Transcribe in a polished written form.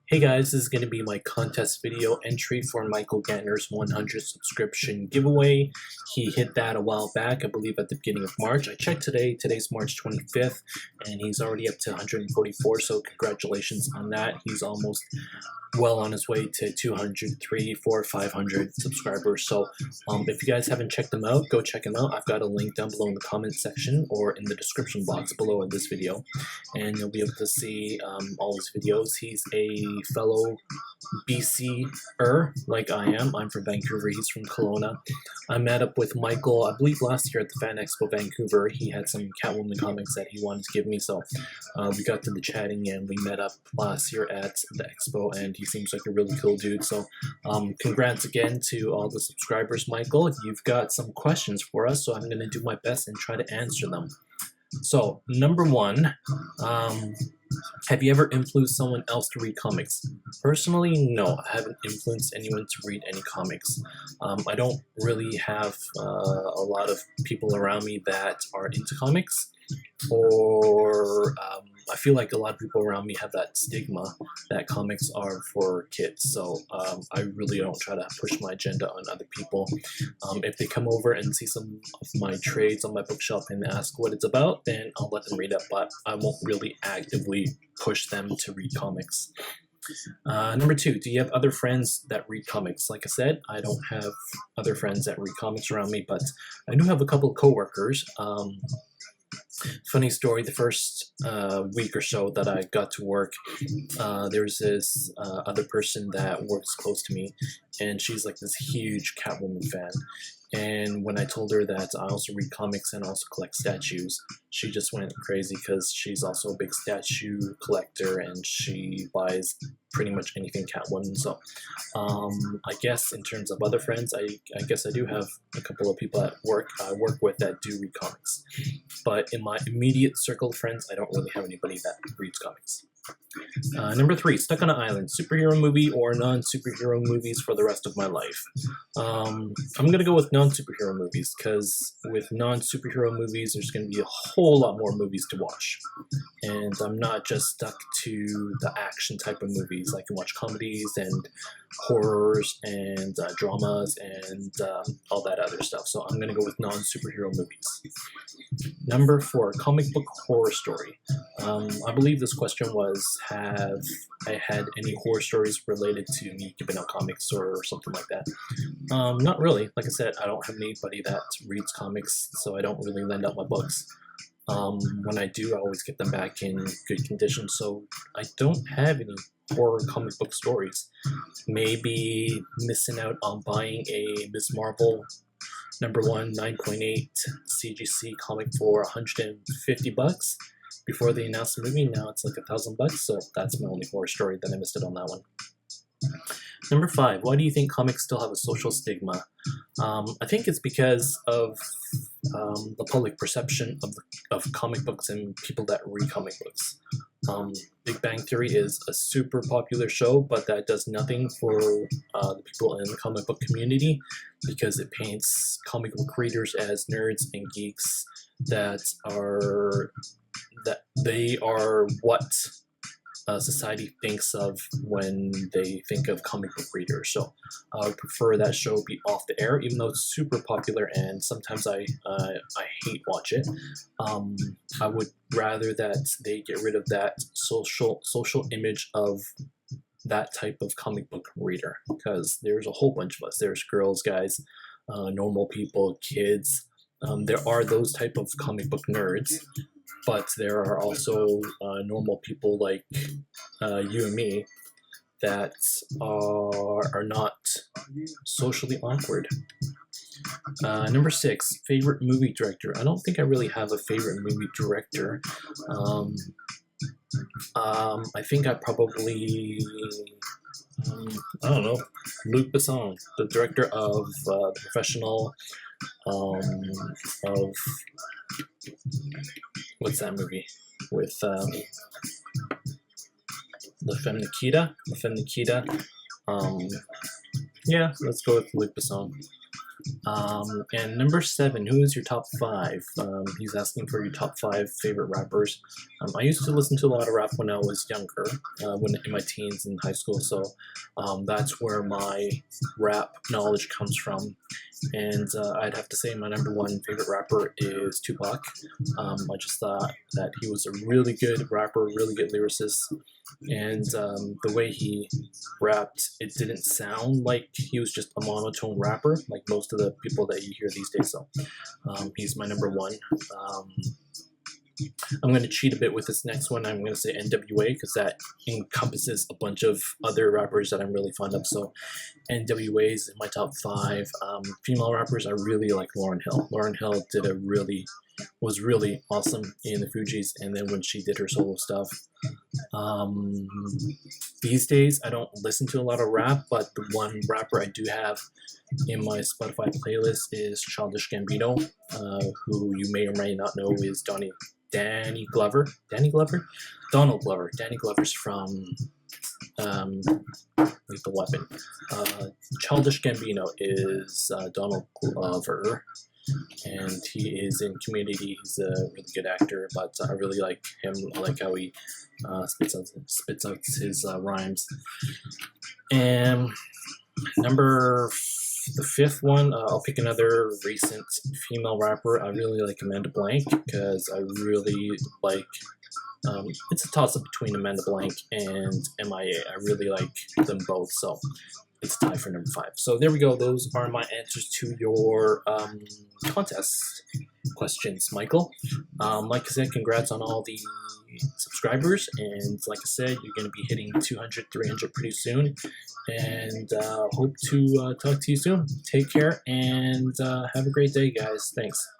Hey guys, this is going to be my contest video entry for Michael Gantner's 100 subscription giveaway. He hit that a while back, I believe at the beginning of March. I checked today, today's March 25th, and he's already up to 144, so congratulations on that. He's almost well on his way to 200, 3, 4, 500 subscribers. So if you guys haven't checked them out, go check them out. I've got a link down below in the comment section or in the description box below in this video, and you'll be able to see all his videos. He's a fellow BC-er like I am. I'm from Vancouver, he's from Kelowna. I met up with Michael, I believe last year at the Fan Expo Vancouver. He had some Catwoman comics that he wanted to give me, so we got to the chatting and we met up last year at the expo, and he seems like a really cool dude. So congrats again to all the subscribers. Michael, you've got some questions for us, so I'm going to do my best and try to answer them. So number one, have you ever influenced someone else to read comics? Personally, no, I haven't influenced anyone to read any comics. I don't really have a lot of people around me that are into comics, or I feel like a lot of people around me have that stigma that comics are for kids. So I really don't try to push my agenda on other people. If they come over and see some of my trades on my bookshelf and ask what it's about, then I'll let them read it, but I won't really actively push them to read comics. Number two, do you have other friends that read comics? Like I said, I don't have other friends that read comics around me, but I do have a couple of coworkers. Funny story, the first week or so that I got to work, there's this other person that works close to me, and she's like this huge Catwoman fan. And when I told her that I also read comics and also collect statues, she just went crazy because she's also a big statue collector and she buys pretty much anything Catwoman. So I guess in terms of other friends, I guess I do have a couple of people at work I work with that do read comics. But in my immediate circle of friends, I don't really have anybody that reads comics. Number three, stuck on an island, superhero movie or non-superhero movies for the rest of my life. I'm going to go with non-superhero movies, because with non-superhero movies, there's going to be a whole lot more movies to watch. And I'm not just stuck to the action type of movies. I can watch comedies and horrors and dramas and all that other stuff. So I'm going to go with non-superhero movies. Number four, comic book horror story. I believe this question was, have I had any horror stories related to me giving out comics or something like that? Not really. Like I said, I don't have anybody that reads comics, so I don't really lend out my books. When I do, I always get them back in good condition, so I don't have any horror comic book stories. Maybe missing out on buying a Ms. Marvel #1 9.8 CGC comic for $150 before they announced the movie. Now it's like $1,000, so that's my only horror story that I missed it on that one. Number five, why do you think comics still have a social stigma? I think it's because of the public perception of comic books and people that read comic books. Big Bang Theory is a super popular show, but that does nothing for the people in the comic book community, because it paints comic book readers as nerds and geeks that they are what society thinks of when they think of comic book readers. So I would prefer that show be off the air, even though it's super popular and sometimes I hate watch it. I would rather that they get rid of that social image of that type of comic book reader, because there's a whole bunch of us. There's girls, guys, normal people, kids. There are those type of comic book nerds, but there are also normal people like you and me that are not socially awkward. Number six, favorite movie director. I don't think I really have a favorite movie director. I think I probably, I don't know, Luc Besson, the director of The Professional, of what's that movie with La Femme Nikita? Yeah, let's go with Luc Besson. And number 7, who is your top 5? He's asking for your top 5 favorite rappers. I used to listen to a lot of rap when I was younger, when in my teens in high school, so that's where my rap knowledge comes from. And I'd have to say my number 1 favorite rapper is Tupac. I just thought that he was a really good rapper, really good lyricist, and the way he rapped, it didn't sound like he was just a monotone rapper like most of the people that you hear these days. So he's my number 1. I'm going to cheat a bit with this next one. I'm going to say NWA because that encompasses a bunch of other rappers that I'm really fond of. So NWA is in my top 5. Female rappers, I really like Lauryn Hill. Lauryn Hill was really awesome in the Fugees, and then when she did her solo stuff. These days, I don't listen to a lot of rap, but the one rapper I do have in my Spotify playlist is Childish Gambino, who you may or may not know is Danny Glover. Donald Glover. Danny Glover's from Lethal Weapon. Childish Gambino is Donald Glover, and he is in Community. He's a really good actor, but I really like him. I like how he spits out his rhymes. And the 5th one, I'll pick another recent female rapper. I really like Amanda Blank because I really like. It's a toss-up between Amanda Blank and MIA. I really like them both, so it's a tie for number 5. So there we go. Those are my answers to your contest questions, Michael. Like I said, congrats on all the subscribers, and like I said, you're going to be hitting 200, 300 pretty soon, and hope to talk to you soon. Take care, and have a great day, guys. Thanks.